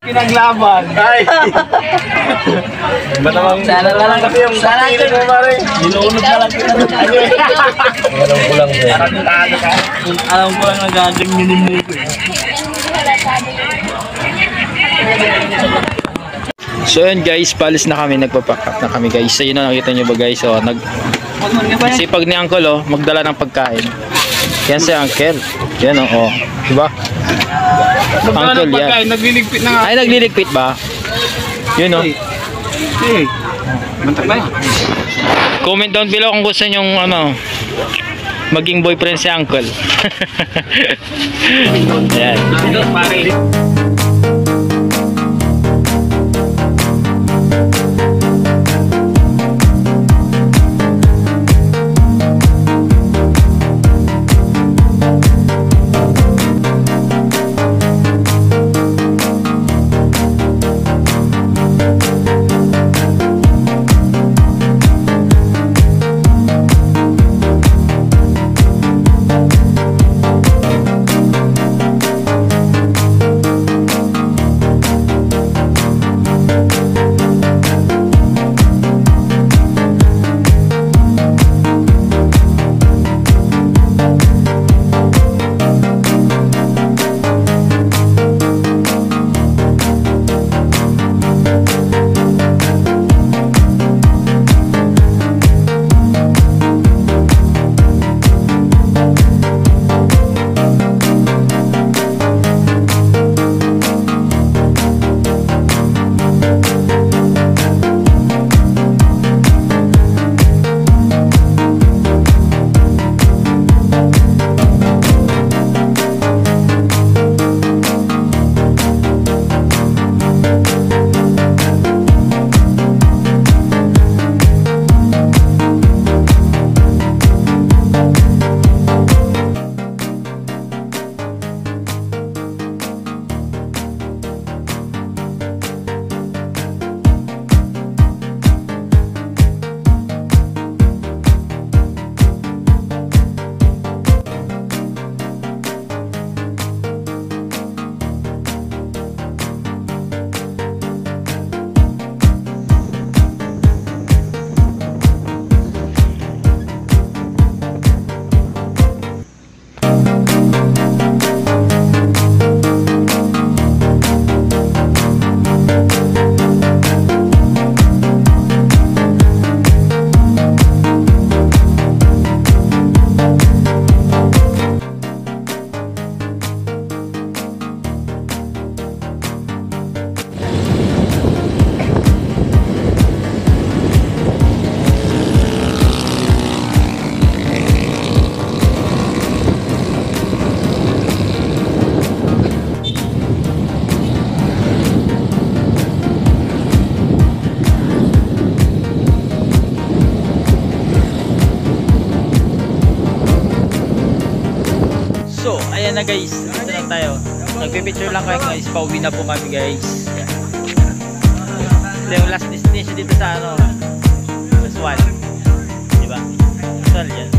Pinaglaban. Ay. Sana na lang kasi yung sana mo pare. Niluunod na lang kita. Alam ko lang eh. Alam ko lang nagagawin minimum ko eh. So yun guys, palis na kami, nagpapack up na kami guys. So yun na, nakita nyo ba guys, so sipag ni Uncle oh, magdala ng pagkain. Yan si Uncle. Yan oh, diba? Uncle yan. Nagliligpit na nga. Ay, nagliligpit ba? Yun oh. Mantak na. Comment down below kung gusto nyong ano, maging boyfriend si Uncle. Yan. Pare. So, ayan na guys, dito lang tayo. Nagpipicture lang kayo guys, pauwi na po kami guys. Ito yung last destination dito sa ano, sual. Diba? Sual yan.